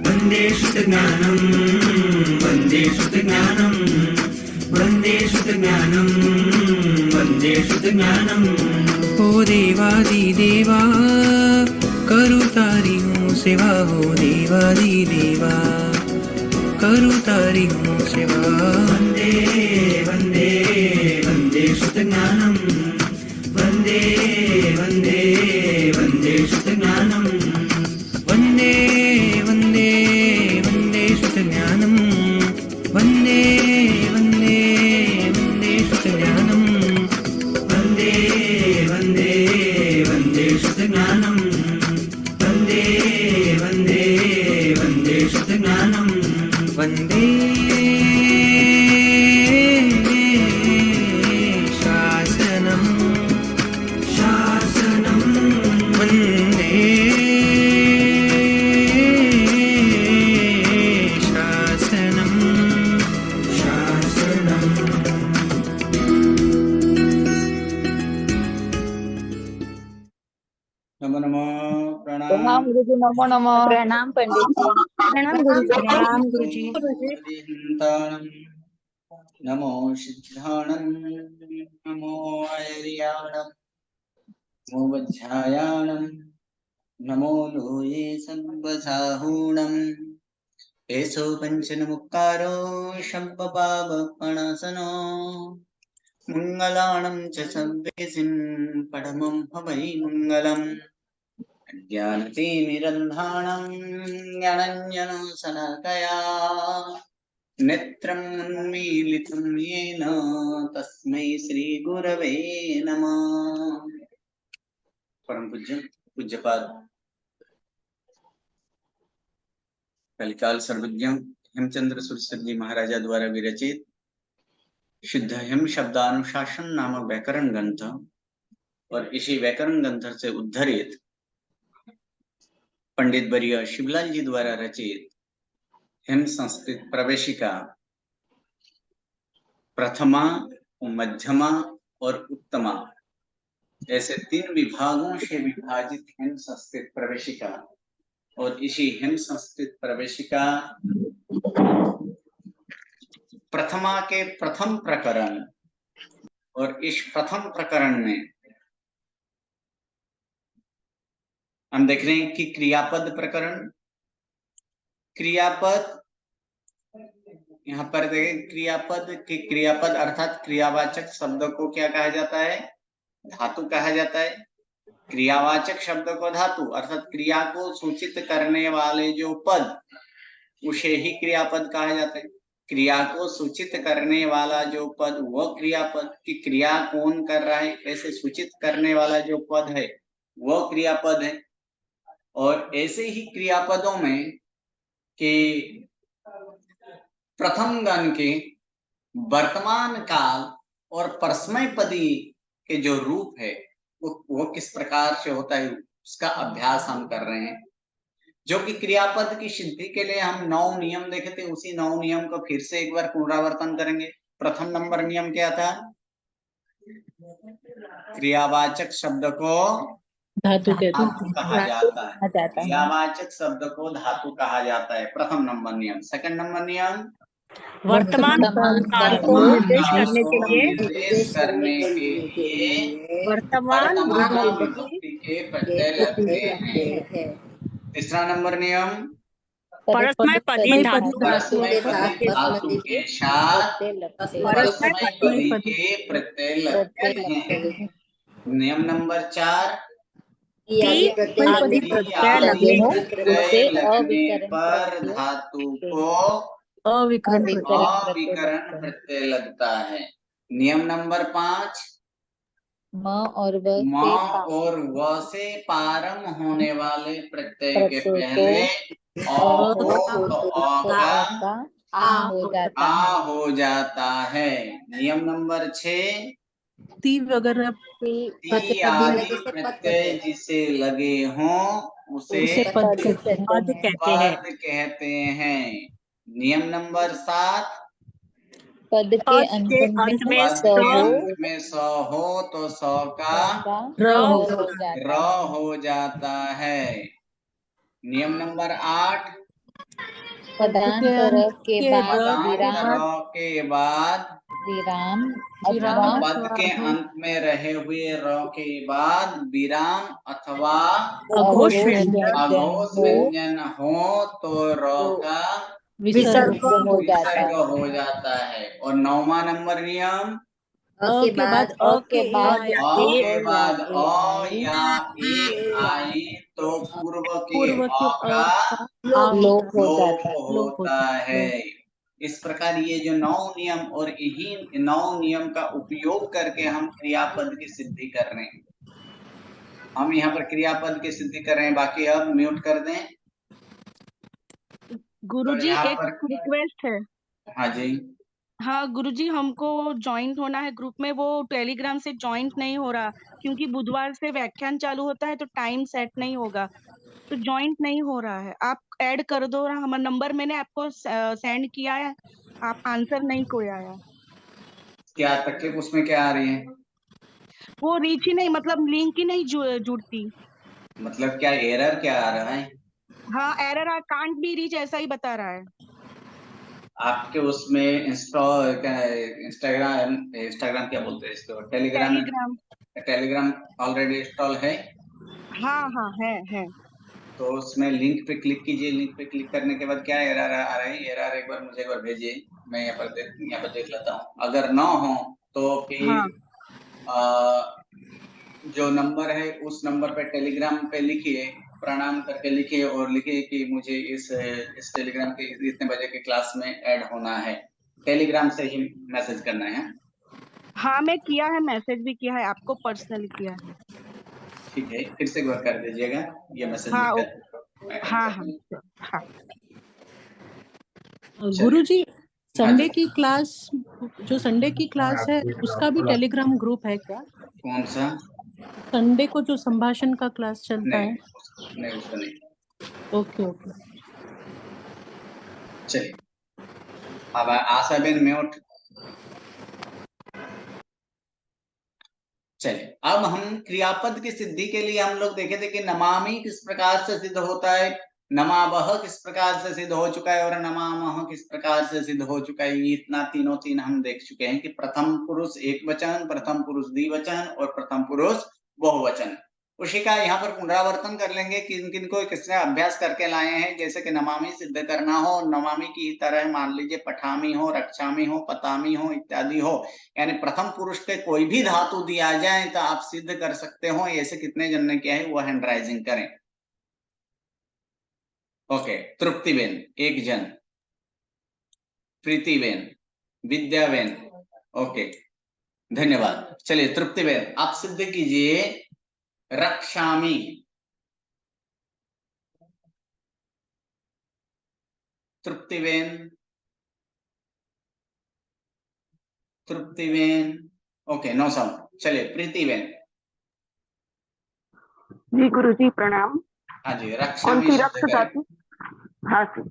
वन्दे श्रुतज्ञानं वन्दे श्रुतज्ञानं वन्दे श्रुतज्ञानं वन्दे श्रुतज्ञानं। हो देवादिदेवा करू तारी हूँ सेवा, हो देवादिदेवा करू तारी हूँ सेवा। वन्दे वन्दे वन्दे श्रुतज्ञानं वन्दे वन्दे वन्दे श्रुतज्ञानं वन्दे वन्दे वन्दे श्रुतज्ञानं वन्दे वन्दे वन्दे श्रुतज्ञानं वन्दे वन्दे वन्दे श्रुतज्ञानं वन्दे वन्दे वन्दे श्रुतज्ञानं वन्दे शासनं शासनं वन्दे शासनं शासनं। नमो नमो प्रणाम प्रणाम गुरुजी, नमो नमः। प्रणाम पंडित जी। प्रणाम गुरुजी। प्रणाम गुरुजी। हरिहन्ताणं नमो सिद्धाणं नमो ऐर्याणं नमो वज्रायाणं नमो लोये संवसाहूणम् एषो पञ्चनमुक्कारो शम्भपावपणासनो मङ्गलाणं च सव्वेसिं परमं हवै मङ्गलम्। ज्ञानतिमिरन्धाणं ज्ञानाञ्जनशलाकया नेत्रम् उन्मीलितं येन तस्मै श्रीगुरवे नमः। परम पूज्यपाद कलिकाल सर्वज्ञ हेमचंद्र सुरसर जी महाराजा द्वारा विरचित शुद्ध हेम शब्दानुशासन नामक व्याकरण ग्रंथ और इसी व्याकरण ग्रंथ से उद्धरित पंडित वर्य शिवलाल जी द्वारा रचित हेम संस्कृत प्रवेशिका प्रथमा, मध्यमा और उत्तमा ऐसे 3 विभागों से विभाजित हेम संस्कृत प्रवेशिका और इसी हेम संस्कृत प्रवेशिका प्रथमा के प्रथम प्रकरण और इस प्रथम प्रकरण में हम देख रहे हैं कि क्रियापद प्रकरण। क्रियापद यहाँ पर देखें, क्रियापद अर्थात क्रियावाचक शब्द को क्या कहा जाता है? धातु कहा जाता है। क्रियावाचक शब्द को धातु अर्थात क्रिया को सूचित करने वाले जो पद उसे ही क्रियापद कहा जाता है। क्रिया को सूचित करने वाला जो पद वह क्रियापद, की क्रिया कौन कर रहा है ऐसे सूचित करने वाला जो पद है वह क्रियापद है। और ऐसे ही क्रियापदों में कि प्रथम गण के वर्तमान काल और परस्मय पदी के जो रूप है वो किस प्रकार से होता है उसका अभ्यास हम कर रहे हैं। जो कि क्रियापद की सिद्धि के लिए हम 9 नियम देखे थे, उसी 9 नियम को फिर से एक बार पुनरावर्तन करेंगे। प्रथम नंबर नियम क्या था? क्रियावाचक शब्द को धातु कहा जाता है। क्रियावाचक शब्द को धातु कहा जाता है, प्रथम नंबर नियम। सेकंड नंबर नियम वर्तमान काल को निर्देश करने के लिए वर्तमान विभक्ति के प्रत्यय लगते हैं। तीसरा नंबर नियम परस्मय पदी धातु धातु के साथ परस्मय पदी के प्रत्यय लगते हैं। नियम नंबर 4 प्रत्यय लगने पर धातु को अविकरण अविकरण प्रत्यय लगता है। नियम नंबर 5 म और व से पारम होने वाले प्रत्यय के पहले अ हो जाता है। नियम नंबर 6 ती वगैरह प्रत्यय जिसे लगे हों उसे पद कहते हैं। नियम नंबर 7 पद के अंत में स हो तो स का र हो जाता है। नियम नंबर 8, पदांतर के बाद पदांतर विराम के बाद विराम विराम अथवा पद के अंत में रहे हुए र के बाद विराम अथवा अघोष अघोष व्यंजन अघोष हो व्यंजन हो तो र का विसर्ग विसर्ग हो जाता विसर्ग है। हो जाता है। और 9वां नंबर नियम, अ के बाद अ अ के के बाद आ या अ ए के बाद ए अ आई या ए आए तो पूर्व के पूर्व के अ का आ लोप हो लोप जाता है। लोप होता होता है। इस प्रकार ये जो 9 नियम और यही 9 नियम का उपयोग करके हम क्रियापद की सिद्धि कर रहे हैं। हम यहाँ पर क्रियापद की सिद्धि कर रहे हैं। बाकी अब म्यूट कर दें। गुरुजी यहाँ एक पर रिक्वेस्ट है। हाँ जी, हाँ गुरुजी, हमको ज्वाइंट होना है ग्रुप में, वो टेलीग्राम से ज्वाइंट नहीं हो रहा क्योंकि बुधवार से व्याख्यान चालू होता है तो टाइम सेट नहीं होगा, तो ज्वाइंट नहीं हो रहा है। आप ऐड कर दो, हमारा नंबर मैंने आपको सेंड किया है, आप आंसर नहीं कोई आया। क्या तकलीफ उसमें क्या आ रही है? वो रीच ही नहीं, मतलब लिंक ही नहीं जुड़ती। मतलब क्या एरर क्या आ रहा है? हाँ, एरर कांट बी रीच ऐसा ही बता रहा है। आपके उसमें इंस्टाग्राम इंस्टाग्राम क्या बोलते हैं इसको, Telegram Telegram, Telegram already install है? हाँ हाँ है। तो उसमें लिंक पे क्लिक कीजिए। लिंक पे क्लिक करने के बाद क्या एरर आ रहा है, एरर एक बार मुझे एक बार भेजिए, मैं यहाँ पर देख लेता हूँ। अगर ना हो तो फिर हाँ जो नंबर है उस नंबर पे टेलीग्राम पे लिखिए, प्रणाम करके लिखिए और लिखिए कि मुझे इस टेलीग्राम के इतने बजे के क्लास में ऐड होना है। टेलीग्राम से ही मैसेज करना है। हाँ, मैं किया है, मैसेज भी किया है, आपको पर्सनली किया है। ठीक है, फिर से एक बार कर दीजिएगा ये मैसेज हाँ लिखकर, मैं ऐड हाँ कर दूंगा। हाँ। गुरुजी हाँ संडे जी। की क्लास, जो संडे की क्लास है उसका भी टेलीग्राम ग्रुप है क्या? कौन सा? संडे को जो संभाषण का क्लास चलता नहीं, है। नहीं उसका नहीं। Okay okay. चलिए, अब आशा बेन म्यूट। चलिए, अब हम क्रियापद की सिद्धि के लिए हम लोग देखे थे कि नमामि किस प्रकार से सिद्ध होता है, नमावह किस प्रकार से सिद्ध हो चुका है और नमामह किस प्रकार से सिद्ध हो चुका है। ये इतना तीन हम देख चुके हैं कि प्रथम पुरुष एक वचन, प्रथम पुरुष द्विवचन और प्रथम पुरुष बहुवचन। उसी का यहाँ पर पुनरावर्तन कर लेंगे कि किन किन को किसने अभ्यास करके लाए हैं। जैसे कि नमामि सिद्ध करना हो, नमामि की तरह मान लीजिए पठामी हो, रक्षामी हो, पतामी हो इत्यादि हो, यानी प्रथम पुरुष के कोई भी धातु दिया जाए तो आप सिद्ध कर सकते हो। ऐसे कितने जन ने किया है वो हैंड राइजिंग करें। ओके, तृप्तिबेन एक जन, प्रीतिबेन, विद्याबेन, ओके धन्यवाद। चलिए तृप्तिबेन आप सिद्ध कीजिए रक्षामी। तृप्तिबेन, तृप्तिबेन, ओके नो साउंड। चलिए प्रीतिबेन। जी गुरुजी प्रणाम। हाँ जी, कौन रक्षामी सी सिद्ध रक्त करें। धातु? हाँ जी।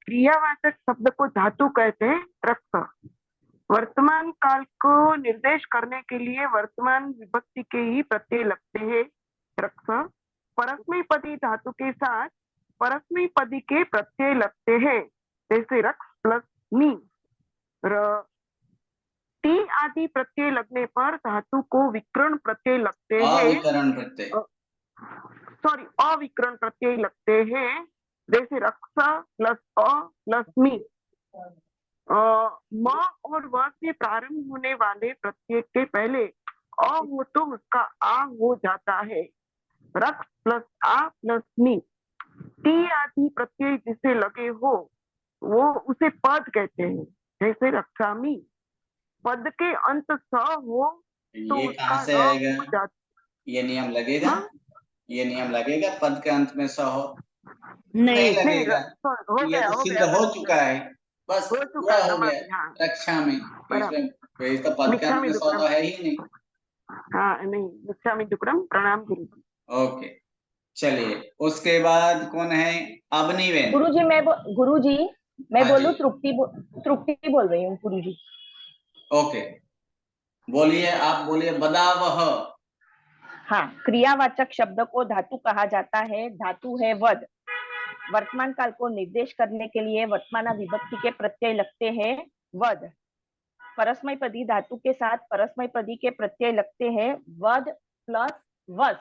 क्रियावाचक शब्द को धातु कहते हैं रक्त। वर्तमान काल को निर्देश करने के लिए वर्तमान विभक्ति के ही प्रत्यय लगते हैं रक्त। परस्मैपदी धातु के साथ परस्मैपदी के प्रत्यय लगते हैं, जैसे रक्त प्लस नी। टी आदि प्रत्यय लगने पर धातु को विकर्ण प्रत्यय लगते हैं, अविकरण प्रत्यय, सॉरी अविकरण प्रत्यय लगते हैं, जैसे रक्षा प्लस अ प्लस मी। म और व से प्रारंभ होने वाले प्रत्यय के पहले अ हो तो उसका आ हो जाता है। रक्त प्लस आ प्लस मी। टी आदि प्रत्यय जिसे लगे हो वो उसे पद कहते हैं, जैसे रक्षामी। पद के अंत स हो तो ये उसका कहाँ से र आएगा? हो जाता। ये नियम लगेगा? हाँ? ये नियम लगेगा पद के अंत में स हो? नहीं लगेगा। हो ये गया तो हो सिद्ध गया हो चुका है, बस हो चुका पूरा है हो गया। नमामि। हाँ रक्षा में बराबर। तो इसका पद के अंत में स तो है ही नहीं। हाँ नहीं, दीक्षामी दुक्रम प्रणाम गुरु जी। ओके चलिए, उसके बाद कौन है? अवनीवेन। गुरुजी मैं हाँ बोलूं? जी। तृप्ति बोल रही हूँ गुरुजी। ओके बोलिए, आप बोलिए बदावह। हाँ, क्रियावाचक शब्द को धातु कहा जाता है। धातु है वद। वर्तमान काल को निर्देश करने के लिए वर्तमान विभक्ति के प्रत्यय लगते हैं वद। परस्मैपदी धातु के साथ परस्मैपदी के प्रत्यय लगते हैं वद प्लस वस।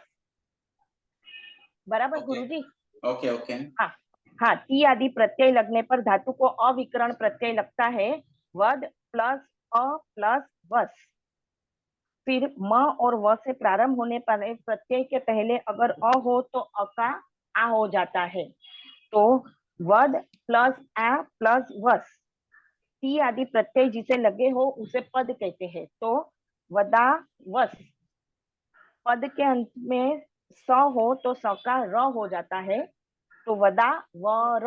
बराबर ओके। गुरुजी? Okay okay. हाँ हाँ, ती आदि प्रत्यय लगने पर धातु को अविकरण प्रत्यय लगता है वद प्लस अ प्लस वस। फिर म और व से प्रारंभ होने पर प्रत्यय के पहले अगर अ हो तो अ का आ हो जाता है, तो वद प्लस आ प्लस वस। ती आदि प्रत्यय जिसे लगे हो उसे पद कहते हैं, तो वदा वस। पद के अंत में स हो तो स का र हो जाता है, तो वदा वर।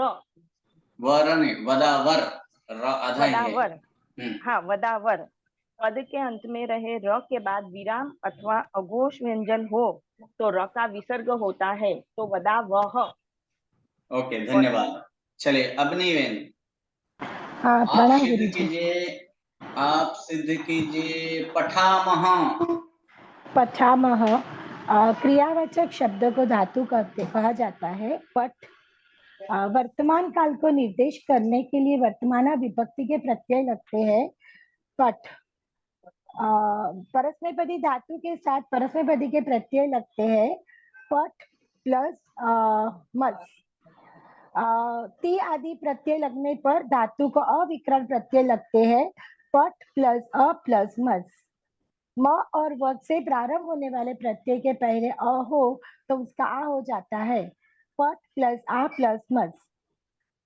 वर नहीं, वदावर, र आधा ही है। वदावर, हाँ वदावर। पद के अंत में रहे र के बाद विराम अथवा अघोष व्यंजन हो तो र का विसर्ग होता है, तो वदा वह। ओके, धन्यवाद। चलिए अवनी बहन, हाँ, आप प्रणाम सिद्ध गुरुजी। कीजिए, आप सिद्ध कीजिए पठामह। पठामह क्रियावाचक शब्द को धातु कहा जाता है। पठ वर्तमान काल को निर्देश करने के लिए वर्तमान विभक्ति के प्रत्यय लगते हैं पठ। परस्मैपदी धातु के साथ परस्मैपदी के प्रत्यय लगते हैं पठ प्लस मस। ती आदि प्रत्यय लगने पर धातु को अविकरण प्रत्यय लगते हैं पठ प्लस अ प्लस मस। म और व से प्रारंभ होने वाले प्रत्यय के पहले अ हो तो उसका आ हो जाता है पठ प्लस आ प्लस मस।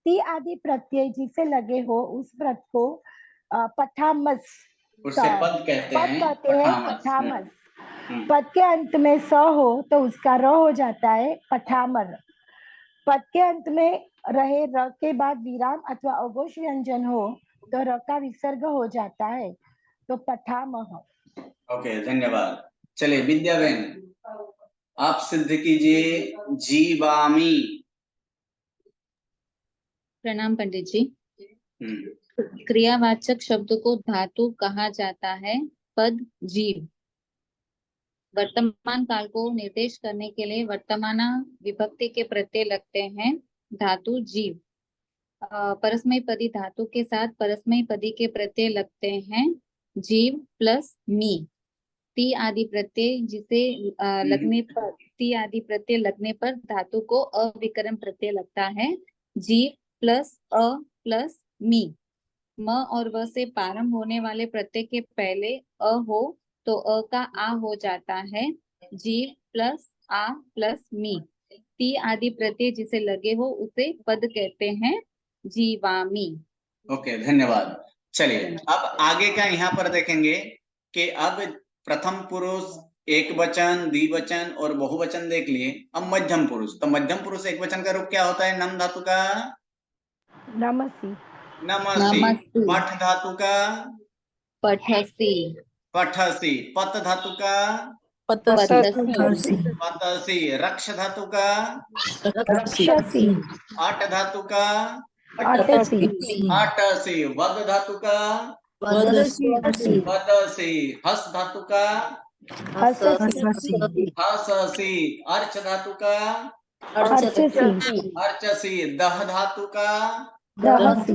ती आदि प्रत्यय जिसे लगे हो उस प्रत्यय को पठामस, उससे पद कहते हैं, पठामस। पद के अंत में स हो तो उसका र हो जाता है पठामर। पद के अंत में रहे र के बाद विराम अथवा अघोष व्यंजन हो तो र का विसर्ग हो जाता है, तो पठामह। ओके, धन्यवाद। चलिए विद्या बहन, आप सिद्ध कीजिए जीवामी। प्रणाम पंडित जी। क्रियावाचक शब्द को धातु कहा जाता है पद जीव। वर्तमान काल को निर्देश करने के लिए वर्तमान विभक्ति के प्रत्यय लगते हैं धातु जीव। परस्मैपदी धातु के साथ परस्मैपदी के प्रत्यय लगते हैं जीव प्लस मी। ती आदि प्रत्यय जिसे लगने पर ती आदि प्रत्यय लगने पर धातु को अविकरण प्रत्यय लगता है जीव प्लस अ प्लस मी। म और व से प्रारंभ होने वाले प्रत्यय के पहले अ हो तो अ का आ हो जाता है जीव प्लस आ प्लस मी। ती आदि प्रत्यय जिसे लगे हो उसे पद कहते हैं जीवामी। ओके, धन्यवाद। चलिए अब आगे का यहाँ पर देखेंगे कि अब प्रथम पुरुष एक वचन, द्विवचन और बहुवचन देख लिए। अब मध्यम पुरुष, तो मध्यम पुरुष एक वचन का रूप क्या होता है? नम धातु का नमसी। नमसी। पठ धातु का पठसी। पठसी। पत धातु का पतसी। पतसी। रक्ष धातु का रक्षसी। अट धातु का अटसी। अटसी। वद धातु का वदसी। वदसी। हस धातु का हससी। हससी। अर्च धातु का अर्चसी। अर्चसी। दह धातु का दहसी।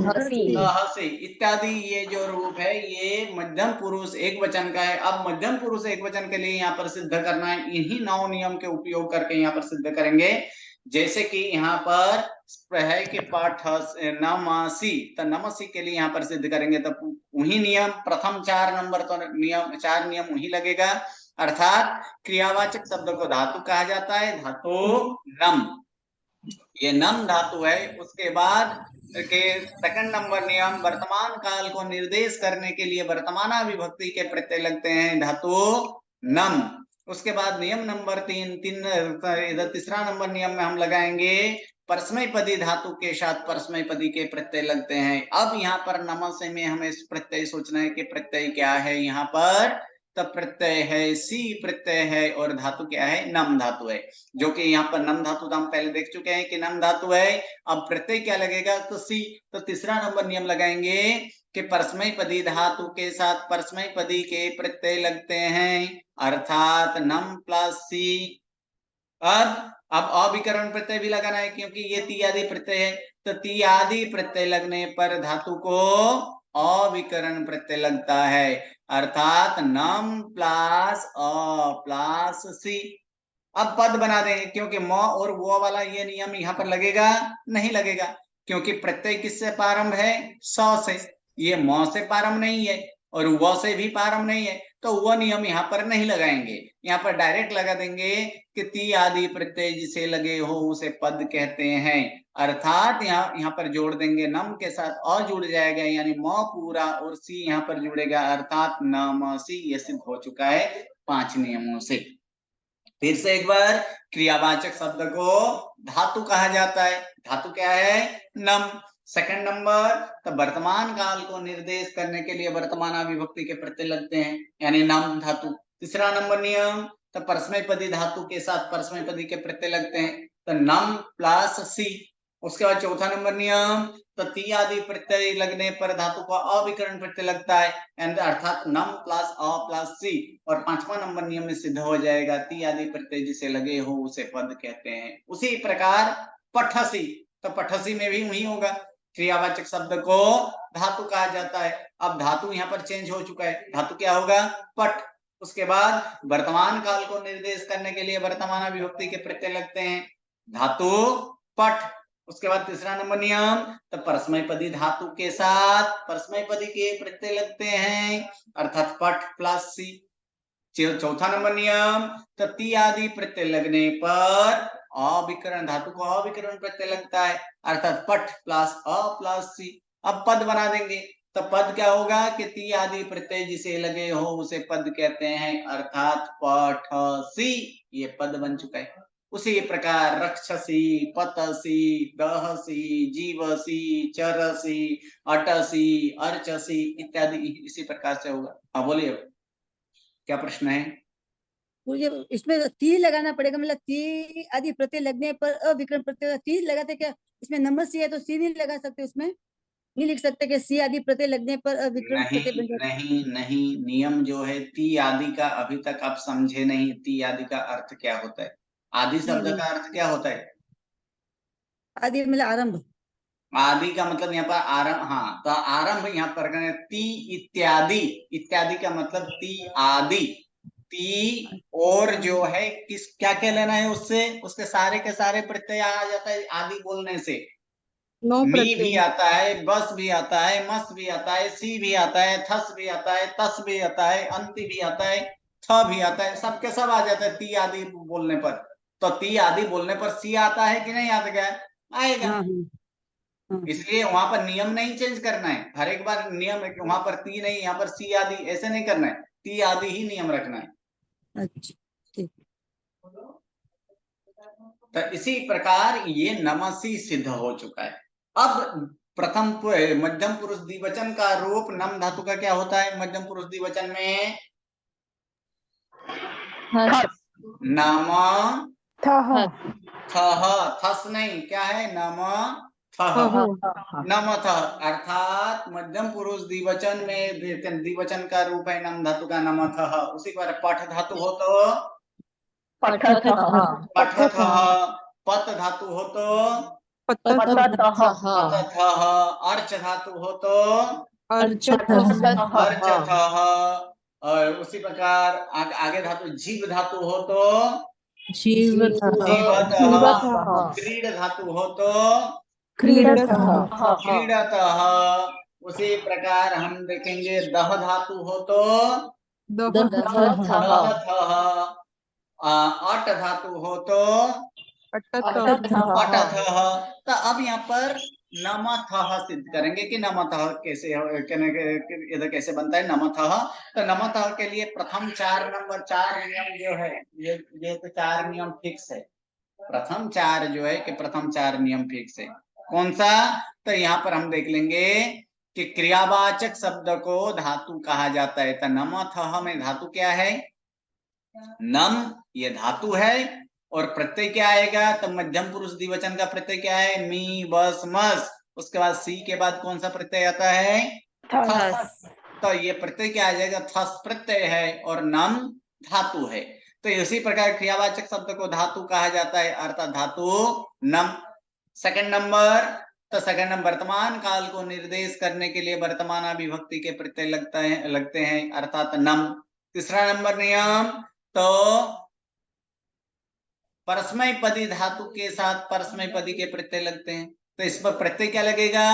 दहसी इत्यादि। ये जो रूप है ये मध्यम पुरुष एक वचन का है। अब मध्यम पुरुष एक वचन के लिए यहाँ पर सिद्ध करना है, इन्हीं 9 नियम के उपयोग करके यहाँ पर सिद्ध करेंगे। जैसे कि यहाँ पर है कि पाठ नमसी, तो नमसी के लिए यहाँ पर सिद्ध करेंगे, तो वही नियम प्रथम 4 नंबर, तो नियम 4 नियम वही लगेगा। अर्थात क्रियावाचक शब्द को धातु कहा जाता है, धातु नम, ये नम धातु है। उसके बाद के सेकंड नंबर नियम, वर्तमान काल को निर्देश करने के लिए वर्तमान विभक्ति के प्रत्यय लगते हैं धातु नम। उसके बाद नियम नंबर 3 इधर तीसरा नंबर नियम में हम लगाएंगे परस्मैपदी धातु के साथ परस्मैपदी के प्रत्यय लगते हैं। अब यहाँ पर नमस्य में हमें प्रत्यय सोचना है कि प्रत्यय क्या है। यहाँ पर तो प्रत्यय है, सी प्रत्यय है, और धातु क्या है, नम धातु है, जो कि यहाँ पर नम धातु तो हम पहले देख चुके हैं कि नम धातु है। अब प्रत्यय क्या लगेगा, तो सी। तो तीसरा नंबर नियम लगाएंगे कि परस्मय पदी धातु के साथ परस्मय पदी के प्रत्यय लगते हैं, अर्थात नम प्लस सी। अब अविकरण प्रत्यय भी लगाना है, क्योंकि ये ती आदि प्रत्यय है, तो ती आदि प्रत्यय लगने पर धातु को अविकरण प्रत्यय लगता है, अर्थात नम प्लस अ प्लस सी। अब पद बना देंगे, क्योंकि म और वो वाला ये नियम यहाँ पर लगेगा नहीं लगेगा, क्योंकि प्रत्यय किससे प्रारंभ है, स से। ये म से प्रारंभ नहीं है और व से भी प्रारंभ नहीं है, तो वह नियम यहाँ पर नहीं लगाएंगे। यहाँ पर डायरेक्ट लगा देंगे कि ती आदि प्रत्यय जिसे लगे हो उसे पद कहते हैं, अर्थात यहाँ पर जोड़ देंगे, नम के साथ अ जुड़ जाएगा, यानी म पूरा और सी यहाँ पर जुड़ेगा, अर्थात नम सी। ये सिद्ध हो चुका है 5 नियमों से। फिर से एक बार, क्रियावाचक शब्द को धातु कहा जाता है, धातु क्या है, नम। सेकंड नंबर, तो वर्तमान काल को निर्देश करने के लिए वर्तमान विभक्ति के प्रत्यय लगते हैं, यानी नम धातु। तीसरा नंबर नियम, तो परस्मैपदी धातु के साथ परस्मैपदी के प्रत्यय लगते हैं, तो नम प्लस सी। उसके बाद चौथा नंबर नियम, तो ती आदि प्रत्यय लगने पर धातु का अविकरण प्रत्यय लगता है, अर्थात नम प्लस अ प्लस सी। और पांचवा नंबर नियम में सिद्ध हो जाएगा, ती आदि प्रत्यय जिसे लगे हो उसे पद कहते हैं। उसी प्रकार पठसी, तो पठसी में भी वही होगा, क्रियावाचक शब्द को धातु कहा जाता है। अब धातु यहाँ पर चेंज हो चुका है, धातु क्या होगा, पठ। उसके बाद वर्तमान काल को निर्देश करने के लिए वर्तमान विभक्ति के प्रत्यय लगते हैं, धातु पठ। उसके बाद तीसरा नंबर नियम, तो परस्मैपदी धातु के साथ परस्मैपदी के प्रत्यय लगते हैं, अर्थात पठ प्लस सी। चौथा नंबर नियम, तो ती आदि प्रत्यय लगने पर अविकरण, धातु को अविकरण प्रत्यय लगता है, अर्थात पठ प्लस अ प्लस सी। अब पद बना देंगे, तो पद क्या होगा कि ती आदि प्रत्यय जिसे लगे हो उसे पद कहते हैं, अर्थात पठसी। ये पद बन चुका है। उसी प्रकार रक्षसी, पतसी, दहसी, जीवसी, चरसी, अटसी, अर्चसी इत्यादि इसी प्रकार से होगा। हाँ बोलिए, क्या प्रश्न है? मुझे इसमें ती लगाना पड़ेगा, मतलब ती आदि प्रत्यय लगने पर अविकरण प्रत्यय, ती लगाते क्या इसमें नंबर सी है तो सी नहीं लगा सकते, उसमें नहीं लिख सकते कि सी आदि प्रत्यय लगने पर अविकरण प्रत्यय बन जाता है? नहीं नहीं, नियम जो है ती आदि का अभी तक आप समझे नहीं, ती आदि का अर्थ क्या होता है, आदि शब्द का अर्थ क्या होता है? आदि मतलब आरंभ, आदि का मतलब यहाँ पर आरंभ। हाँ, तो आरंभ यहाँ पर ती इत्यादि, इत्यादि का मतलब ती आदि, ती और जो है किस क्या क्या लेना है उससे, उसके सारे के सारे प्रत्यय आ जाता है आदि बोलने से। मी भी आता है, बस भी आता है, मस भी आता है, सी भी आता है, थस भी आता है, तस भी आता है, अंति भी आता है, थ भी आता है, सबके सब आ जाता है ती आदि बोलने पर। तो ती आदि बोलने पर सी आता है कि नहीं आता, आएगा। इसलिए वहां पर नियम नहीं चेंज करना है, हर एक बार नियम वहां पर ती नहीं, यहाँ पर सी आदि, ऐसे नहीं करना है, ती आदि ही नियम रखना है। अच्छा ठीक। तो इसी प्रकार ये नमसी सिद्ध हो चुका है। अब प्रथम मध्यम पुरुष द्विवचन का रूप नम धातु का क्या होता है मध्यम पुरुष द्विवचन में? नम थह, थह, थस नहीं, क्या है, नम थह, नम थह, अर्थात मध्यम पुरुष द्विवचन में द्विवचन का रूप है नम धातु का नम थह। उसी पर पठ धातु हो तो पठथः, पत धातु हो तो पतथः, अर्च धातु हो तो अर्चथः, और उसी प्रकार आगे धातु जीव धातु हो तो जीवतः, क्रीड धातु हो तो क्रीडतः। उसी प्रकार हम देखेंगे दह धातु हो तो दहथः, अट धातु हो तो अटथः। तो अब यहाँ पर नमथः सिद्ध करेंगे कि नमथः कैसे इधर कैसे बनता है नमथः। तो नमथः के लिए प्रथम 4 नियम जो है, ये तो 4 नियम फिक्स है। प्रथम 4 जो है कि प्रथम 4 नियम फिक्स है। कौन सा? तो यहाँ पर हम देख लेंगे कि क्रियावाचक शब्द को धातु कहा जाता है। तो नम थह में धातु क्या है? नम, ये धातु है। और प्रत्यय क्या आएगा? तो मध्यम पुरुष द्विवचन का प्रत्यय क्या है? मी, बस, मस। उसके बाद सी के बाद कौन सा प्रत्यय आता है? थस। तो ये प्रत्यय क्या आ जाएगा? थस प्रत्यय है और नम धातु है। तो इसी प्रकार क्रियावाचक शब्द को धातु कहा जाता है, अर्थात धातु नम। सेकंड नंबर, तो सेकंड नंबर वर्तमान काल को निर्देश करने के लिए वर्तमान विभक्ति के प्रत्यय लगते हैं अर्थात नम। तीसरा नंबर नियम, तो परस्मै पदी धातु के साथ परस्मै पदी के प्रत्यय लगते हैं। तो इस पर प्रत्यय क्या लगेगा?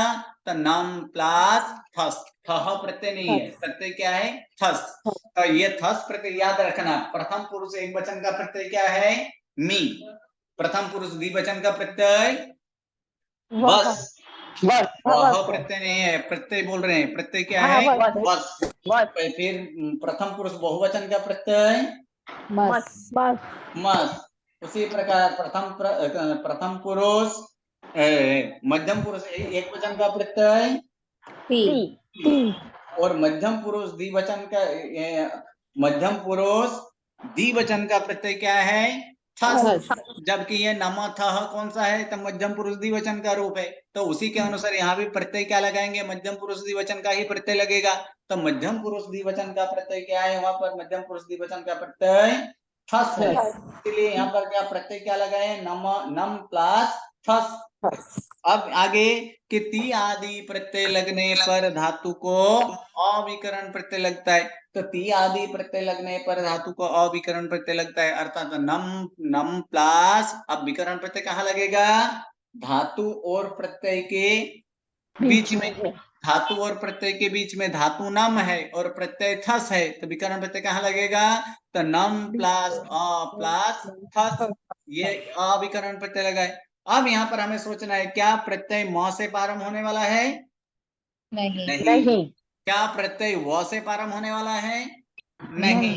तो नम प्लस थस। थह प्रत्यय नहीं है, प्रत्यय क्या है? थस। तो ये थस प्रत्यय याद रखना। प्रथम पुरुष एक वचन का प्रत्यय क्या है? मी। प्रथम पुरुष द्विवचन का प्रत्यय बस। वह प्रत्यय नहीं है, प्रत्यय बोल रहे हैं। प्रत्यय क्या है? बस। फिर प्रथम पुरुष बहुवचन का प्रत्यय मस। उसी प्रकार प्रथम पुरुष मध्यम पुरुष एक वचन का प्रत्यय और मध्यम पुरुष द्विवचन का मध्यम पुरुष द्विवचन का प्रत्यय क्या है? थस। जबकि ये नम थह कौन सा है? तो मध्यम पुरुष द्विवचन का रूप है। तो उसी के अनुसार यहाँ भी प्रत्यय क्या लगाएंगे? मध्यम पुरुष द्विवचन का ही प्रत्यय लगेगा। तो मध्यम पुरुष द्विवचन का प्रत्यय क्या है? वहां पर मध्यम पुरुष द्विवचन का प्रत्यय थस है। इसलिए यहाँ पर क्या प्रत्यय क्या लगाए? नम प्लस थस। अब आगे कि ती आदि प्रत्यय लगने पर धातु को अविकरण प्रत्यय लगता है। तो ती आदि प्रत्यय लगने पर धातु को अविकरण प्रत्यय लगता है अर्थात नम प्लस। अब विकरण प्रत्यय कहाँ लगेगा? धातु और प्रत्यय के बीच में। धातु और प्रत्यय के बीच में धातु नम है और प्रत्यय थस है, तो विकरण प्रत्यय कहाँ लगेगा? तो नम प्लस थस। ये अविकरण प्रत्यय लगा है। अब यहाँ पर हमें सोचना है, क्या प्रत्यय म से प्रारंभ होने वाला है? नहीं। क्या प्रत्यय व से प्रारंभ होने वाला है? नहीं।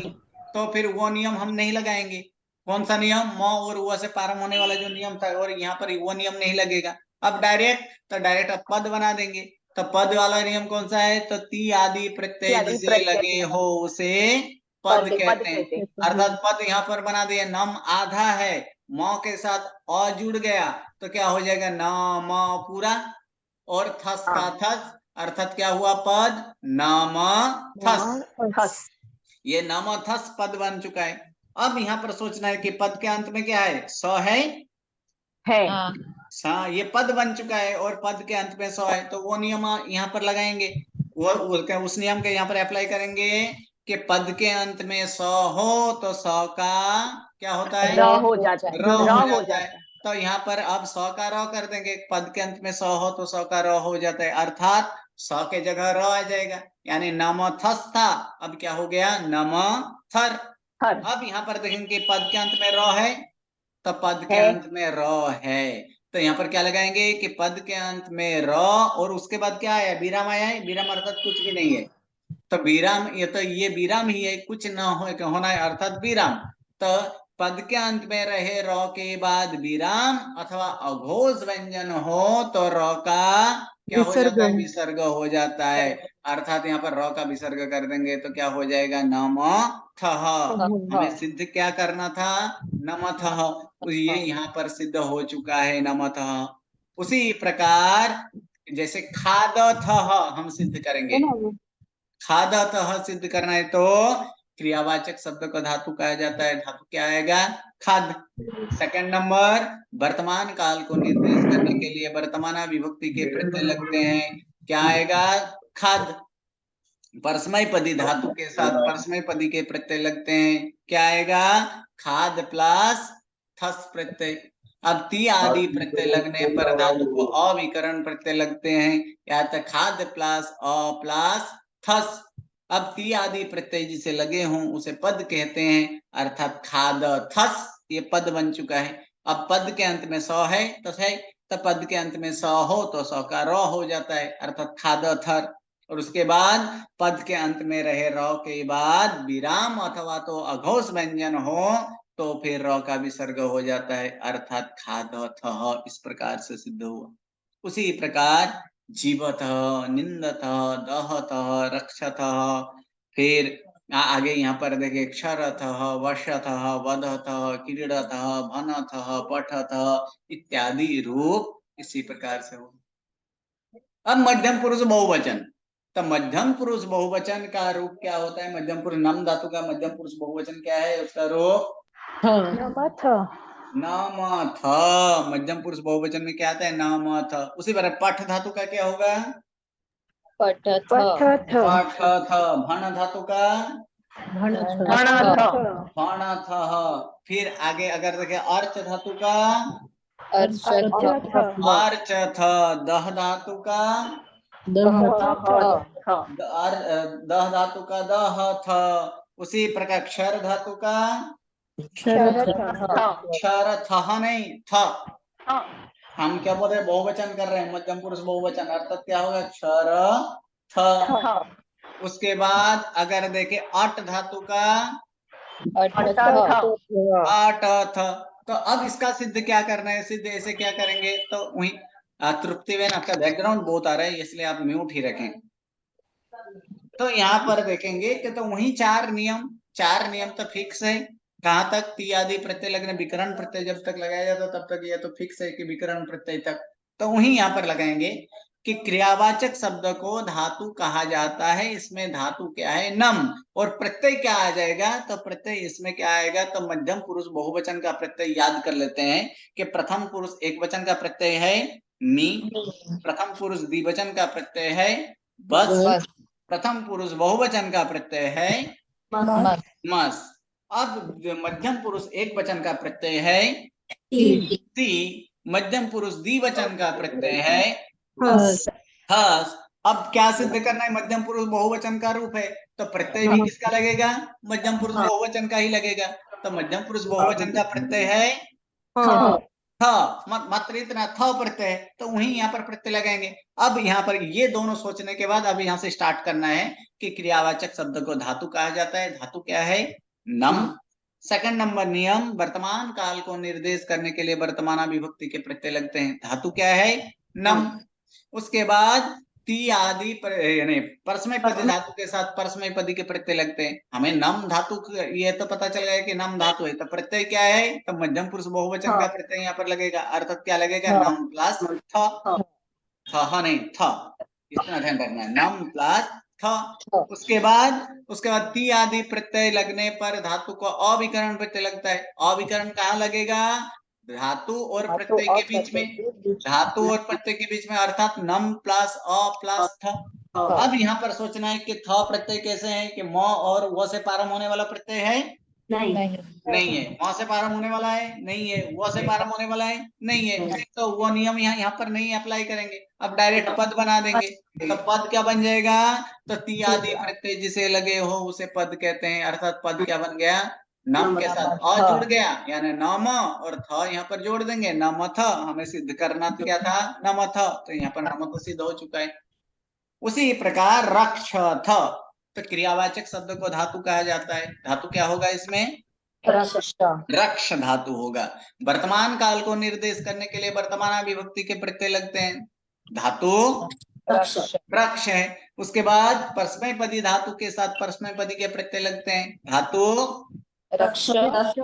तो फिर वो नियम हम नहीं लगाएंगे। कौन सा नियम? म और व से प्रारंभ होने वाला जो नियम था, और यहाँ पर वो नियम नहीं लगेगा। अब डायरेक्ट अब पद बना देंगे। तो पद वाला नियम कौन सा है? तो ती आदि प्रत्यय जिसे लगे हो उसे पद कहते हैं। अर्थात पद यहाँ पर बना दिया। नम आधा है, म के साथ अ जुड़ गया तो क्या हो जाएगा? न म पूरा और थस का थस, अर्थात क्या हुआ? पद नम थस। ये नम थस पद बन चुका है। अब यहाँ पर सोचना है कि पद के अंत में क्या है? स है। ये पद बन चुका है और पद के अंत में स है, तो वो नियम यहाँ पर लगाएंगे। उस नियम के यहाँ पर अप्लाई करेंगे कि पद के अंत में स हो तो स का क्या होता है? र हो जाता है। तो यहाँ पर अब स का र कर देंगे। पद के अंत में स हो तो स का र हो जाता है, अर्थात स के जगह र आ जाएगा। यानी नम थस था, अब क्या हो गया? नम थर। अब यहाँ पर देखेंगे पद के अंत में र है, तो पद के अंत में र है, तो यहाँ पर क्या लगाएंगे कि पद के अंत में र और उसके बाद क्या आया? विराम आया है। विराम अर्थात कुछ भी नहीं है, तो विराम, ये विराम ही है, कुछ न हो होना है अर्थात विराम। तो पद के अंत में रहे र के बाद विराम अथवा अघोष व्यंजन हो तो र का क्या हो जाता है? विसर्ग हो जाता है। अर्थात यहाँ पर र का विसर्ग कर देंगे तो क्या हो जाएगा? नम थह। हमें सिद्ध क्या करना था? नम थह। ये यहाँ पर सिद्ध हो चुका है, नम थह। उसी प्रकार जैसे खाद थह हम सिद्ध करेंगे। खादतः सिद्ध करना है तो क्रियावाचक शब्द को धातु कहा जाता है। धातु क्या आएगा? खाद। सेकंड नंबर, वर्तमान काल को निर्देश करने के लिए वर्तमान विभक्ति के प्रत्यय लगते हैं, क्या आएगा? खाद। परस्मै पदी धातु के साथ परस्मै पदी के प्रत्यय लगते हैं, क्या आएगा? खाद प्लस थस प्रत्यय। अब ती आदि प्रत्यय लगने पर धातु को अविकरण प्रत्यय लगते हैं, या तो खाद प्लस अ प्लस थस। अब ती आदि प्रत्यय जिसे लगे हों उसे पद कहते हैं, अर्थात खाद थस, ये पद बन चुका है। अब पद के अंत में स है तो है, तो पद के अंत में स हो तो स का र हो जाता है, अर्थात खाद थर। और उसके बाद पद के अंत में रहे र के बाद विराम अथवा तो अघोष व्यंजन हो तो फिर र का विसर्ग हो जाता है, अर्थात खाद थह। इस प्रकार से सिद्ध हुआ। उसी प्रकार जीवतः, निंदतः, दहतः, रक्षतः। फिर आगे यहाँ पर देखिए क्षरतः, वशतः, वदतः, क्रीडतः, भनतः, पठतः इत्यादि रूप इसी प्रकार से हो। अब मध्यम पुरुष बहुवचन, तो मध्यम पुरुष बहुवचन का रूप क्या होता है? मध्यम पुरुष नम धातु का मध्यम पुरुष बहुवचन क्या है? उसका रूप नमथ नमथ। मध्यम पुरुष बहुवचन में क्या आता है? नमथ। उसी तरह पठ धातु का क्या होगा? पठथ पठथ पठथ। भण धातु का भणथ भणथ। फिर आगे अगर देखें अर्च धातु का अर्चथ अर्चथ। दह धातु का दह धातु का दहथ। उसी प्रकार क्षर धातु का क्षरथ नहीं थ। हम क्या बोल रहे हैं? बहुवचन कर रहे हैं, मध्यम पुरुष बहुवचन, अर्थात क्या होगा? क्षर थ। उसके बाद अगर देखें अट धातु का अटथ। तो अब इसका सिद्ध क्या करना है? सिद्ध ऐसे क्या करेंगे? तो वही तृप्ति बेन, आपका बैकग्राउंड बहुत आ रहा है इसलिए आप म्यूट ही रखें। तो यहाँ पर देखेंगे कि तो वही चार नियम तो फिक्स है। कहाँ तक? ती आदि प्रत्यय लगने, विकरण प्रत्यय जब तक लगाया जाता तब तक ये तो फिक्स है कि विकरण प्रत्यय तक। तो वही यहाँ पर लगाएंगे कि क्रियावाचक शब्द को धातु कहा जाता है। इसमें धातु क्या है? नम। और प्रत्यय क्या आ जाएगा? तो प्रत्यय इसमें क्या आएगा? तो मध्यम पुरुष बहुवचन का प्रत्यय याद कर लेते हैं कि प्रथम पुरुष एक वचन का प्रत्यय है मी, प्रथम पुरुष द्विवचन का प्रत्यय है बस, प्रथम पुरुष बहुवचन का प्रत्यय है मस। अब मध्यम पुरुष एक वचन का प्रत्यय है ती, मध्यम पुरुष द्विवचन का प्रत्यय है हस। अब क्या सिद्ध करना है? मध्यम पुरुष बहुवचन का रूप है तो प्रत्यय भी किसका लगेगा? मध्यम पुरुष बहुवचन का ही लगेगा। तो मध्यम पुरुष बहुवचन का प्रत्यय है थ, मात्र इतना थ प्रत्यय, तो वहीं यहाँ पर प्रत्यय लगाएंगे। अब यहाँ पर ये दोनों सोचने के बाद अब यहाँ से स्टार्ट करना है कि क्रियावाचक शब्द को धातु कहा जाता है। धातु क्या है? नम। सेकंड नंबर नियम, वर्तमान काल को निर्देश करने के लिए वर्तमान विभक्ति के प्रत्यय लगते हैं। धातु क्या है? नम। उसके बाद ती आदि यानी परस्मय पदी धातु के साथ परस्मय पदी के प्रत्यय लगते हैं। हमें नम धातु ये तो पता चल गया कि नम धातु है, तो प्रत्यय क्या है? तो मध्यम पुरुष बहुवचन का प्रत्यय यहाँ पर लगेगा। अर्थात क्या लगेगा? नम प्लस थ नहीं थ, इतना ध्यान रखना है, नम प्लस थ। उसके बाद ती आदि प्रत्यय लगने पर धातु को अविकरण प्रत्यय लगता है। अविकरण कहाँ लगेगा? धातु और प्रत्यय के बीच में, धातु और प्रत्यय के बीच में, अर्थात नम प्लस अ प्लस थ। अब यहाँ पर सोचना है कि थ प्रत्यय कैसे है? कि म और व से प्रारंभ होने वाला प्रत्यय है? नहीं है। म से प्रारंभ होने वाला है? नहीं है। व से प्रारंभ होने वाला है? नहीं है। तो वो नियम यहाँ पर नहीं अप्लाई करेंगे। अब डायरेक्ट पद बना देंगे। तो पद क्या बन जाएगा? तो ती आदि प्रत्यय जिसे लगे हो उसे पद कहते हैं। अर्थात पद क्या बन गया? नम के साथ अ जुड़ गया, यानी नम और थ यहाँ पर जोड़ देंगे, नमथ। हमें सिद्ध करना क्या था? नमथ। तो यहाँ पर नमथ सिद्ध हो चुका है। उसी प्रकार रक्षथ, तो क्रियावाचक शब्द को धातु कहा जाता है। धातु क्या होगा इसमें? रक्ष धातु होगा। वर्तमान काल को निर्देश करने के लिए वर्तमान विभक्ति के प्रत्यय लगते हैं। धातु रक्ष है। उसके बाद परस्मय पदी धातु के साथ परस्मय पदी के प्रत्यय लगते हैं। धातु रक्ष प्लस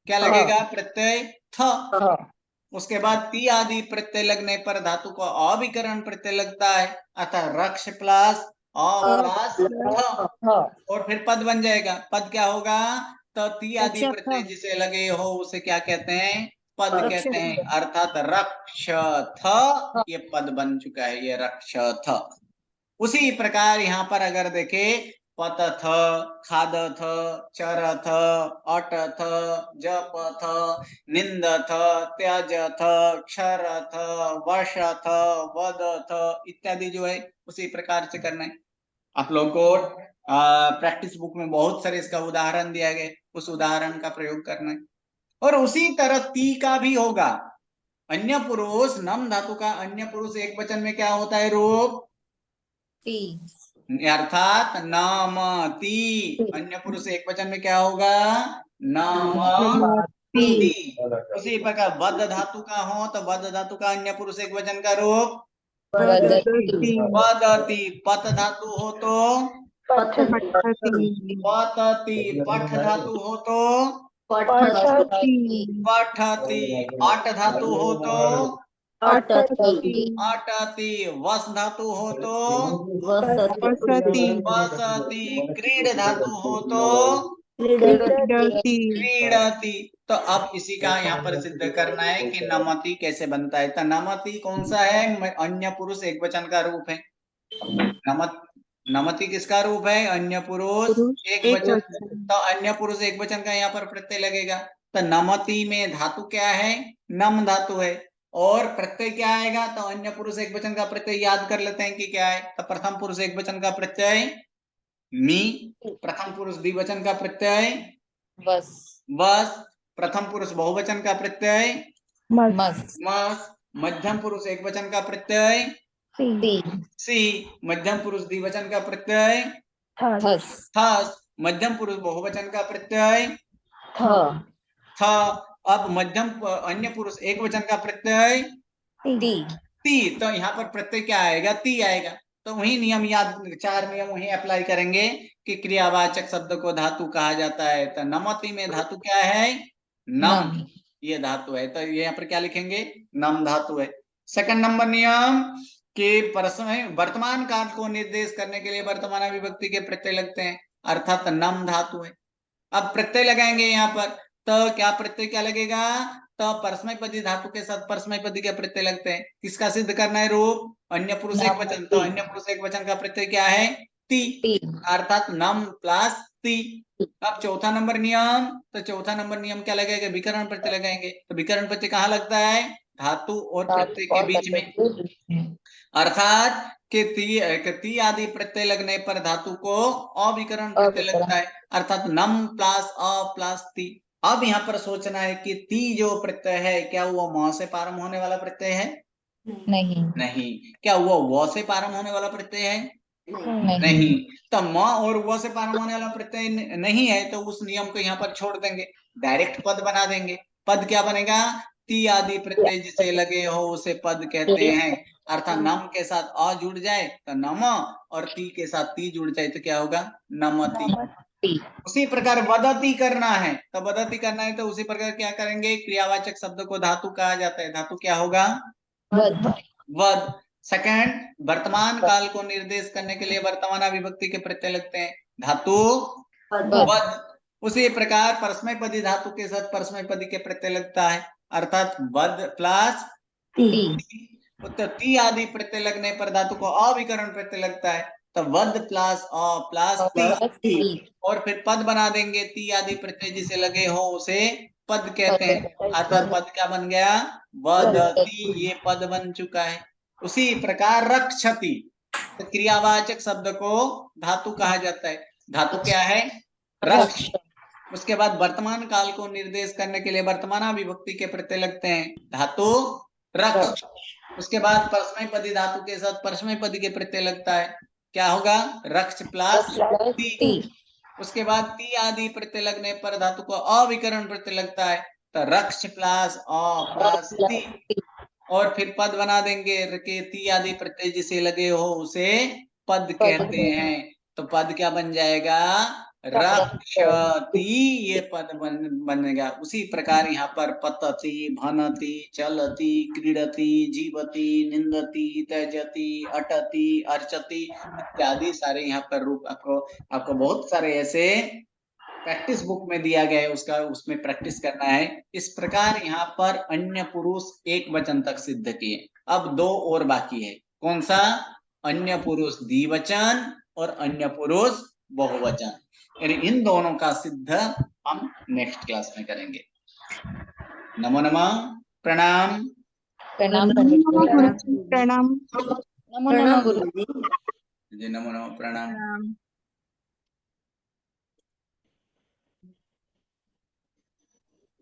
क्या लगेगा? प्रत्यय थ। उसके बाद ती आदि प्रत्यय लगने पर धातु को अविकरण प्रत्यय लगता है, अतः रक्ष प्लस अ प्लस थ, और फिर पद बन जाएगा। पद क्या होगा? तो ती आदि प्रत्यय जिसे लगे हो उसे क्या कहते हैं? पद कहते हैं। अर्थात रक्ष थ, ये पद बन चुका है, ये रक्ष थ। उसी प्रकार यहाँ पर अगर देखे पतथ, खादथ, चरथ, अटथ, जपथ, निंदथ, त्यजथ, क्षरथ, वशथ, वदथ इत्यादि जो है उसी प्रकार से करना है। आप लोग को प्रैक्टिस बुक में बहुत सारे इसका उदाहरण दिया गया, उस उदाहरण का प्रयोग करना है। और उसी तरह ती का भी होगा। अन्य पुरुष नम धातु का अन्य पुरुष एक वचन में क्या होता है? रूप अर्थात नाम ती। अन्य पुरुष एक वचन में क्या होगा? नाम ती। उसी प्रकार बद्ध धातु का हो तो बद्ध धातु का अन्य पुरुष एक वचन का रूप वदति वदति। पत धातु हो तो पठति पतति। पठ धातु हो तो पठति पठति। अट धातु हो तो अटति अटति। वस धातु हो तो वसति वसति। क्रीड धातु हो तो क्रीडति क्रीडति। तो अब इसी का यहाँ पर सिद्ध करना है कि नमति कैसे बनता है। तो नमति कौन सा है? अन्य पुरुष एक वचन का रूप है। नमति किसका रूप है? अन्य पुरुष एक वचन। तो अन्य पुरुष एक वचन का यहाँ पर प्रत्यय लगेगा। तो नमति में धातु क्या है? नम धातु है। और प्रत्यय क्या आएगा? तो अन्य पुरुष एक वचन का प्रत्यय याद कर लेते हैं कि क्या है। तो प्रथम पुरुष एक वचन का प्रत्यय मी। प्रथम पुरुष द्विवचन का प्रत्यय वस वस। प्रथम पुरुष बहुवचन का प्रत्यय मस मस। मध्यम पुरुष एक वचन का प्रत्यय ति सी। मध्यम पुरुष द्विवचन का प्रत्यय थस थस। मध्यम पुरुष बहुवचन का प्रत्यय थ थ। अब मध्यम अन्य पुरुष एक वचन का प्रत्यय ति ती। तो यहाँ पर प्रत्यय क्या आएगा? ती आएगा। तो वही नियम याद, 4 नियम वही अप्लाई करेंगे कि क्रियावाचक शब्द को धातु कहा जाता है। तो नमति में धातु क्या है? नम। ये धातु है। तो ये यहाँ पर क्या लिखेंगे? नम धातु है। सेकंड नंबर नियम कि वर्तमान काल को निर्देश करने के लिए वर्तमान विभक्ति के प्रत्यय लगते हैं, अर्थात नम धातु है। अब प्रत्यय लगाएंगे यहाँ पर, तो क्या प्रत्यय क्या लगेगा? तो परस्मैपदी धातु के साथ परस्मैपदी के प्रत्यय लगते हैं। किसका सिद्ध करना है रूप? अन्य पुरुष एक वचन। तो अन्य पुरुष एक वचन का प्रत्यय क्या है? ती, अर्थात नम प्लस ती। अब चौथा नंबर नियम, तो चौथा नंबर नियम क्या लगेगा? विकर्ण प्रत्यय लगाएंगे। तो विकर्ण प्रत्यय कहाँ लगता है? धातु और प्रत्यय के बीच में, अर्थात कि ती आदि प्रत्यय लगने पर धातु को अविकर्ण प्रत्यय लगता है, अर्थात नम प्लस अ प्लस ती। अब यहाँ पर सोचना है कि ती जो प्रत्यय है क्या वो म से प्रारंभ होने वाला प्रत्यय है? नहीं। क्या वो व से प्रारंभ होने वाला प्रत्यय है? नहीं। तो म और व से प्रारंभ होने वाला प्रत्यय नहीं है, तो उस नियम को यहाँ पर छोड़ देंगे, डायरेक्ट पद बना देंगे। पद क्या बनेगा? ती आदि प्रत्यय जिसे लगे हो उसे पद कहते हैं, अर्थात नम के साथ अ जुड़ जाए तो नम, और ती के साथ ती जुड़ जाए तो क्या होगा? नमति। उसी प्रकार वदति करना है, तो वदति करना है तो उसी प्रकार क्या करेंगे? क्रियावाचक शब्द को धातु कहा जाता है। धातु क्या होगा? वद। सेकंड, वर्तमान काल को निर्देश करने के लिए वर्तमान विभक्ति के प्रत्यय लगते हैं, धातु वद। उसी प्रकार परस्मैपदी धातु के साथ परस्मैपदी के प्रत्यय लगता है, अर्थात वद प्लस ती। तो ती आदि प्रत्यय लगने पर धातु को अविकर्ण प्रत्यय लगता है, तो वद प्लस अ प्लस ती। और फिर पद बना देंगे, ती आदि प्रत्यय जिसे लगे हो उसे पद कहते हैं, अर्थात पद क्या बन गया? वदति। ये पद बन चुका है। उसी प्रकार रक्षति, तो क्रियावाचक शब्द को धातु कहा जाता है। धातु क्या है? रक्ष। उसके बाद वर्तमान काल को निर्देश करने के लिए वर्तमान विभक्ति के प्रत्यय लगते हैं, धातु रक्ष। उसके बाद परस्मैपदी धातु के साथ परस्मैपदी के प्रत्यय लगता है, क्या होगा? रक्ष प्लस ती। उसके बाद ती आदि प्रत्यय लगने पर धातु को अविकर्ण प्रत्यय लगता है, तो रक्ष प्लस अ प्लस ती। और फिर पद बना देंगे, के ती आदि प्रत्यय जिसे लगे हो उसे पद कहते हैं, तो पद क्या बन जाएगा? रक्षति। ये पद बनेगा। उसी प्रकार यहाँ पर पतति, भनति, चलति, क्रीडति, जीवति, निंदति, त्यजति, अटति, अर्चति इत्यादि सारे यहाँ पर रूप आपको बहुत सारे ऐसे प्रैक्टिस बुक में दिया गया है, उसमें प्रैक्टिस करना है। इस प्रकार यहाँ पर अन्य पुरुष एक वचन तक सिद्ध किए। अब 2 और बाकी है। कौन सा? अन्य पुरुष द्विवचन और अन्य पुरुष बहुवचन। यानी इन दोनों का सिद्ध हम नेक्स्ट क्लास में करेंगे। नमो नमः। प्रणाम। प्रणाम नमो नमः गुरुजी। जी नमो नमः। प्रणाम।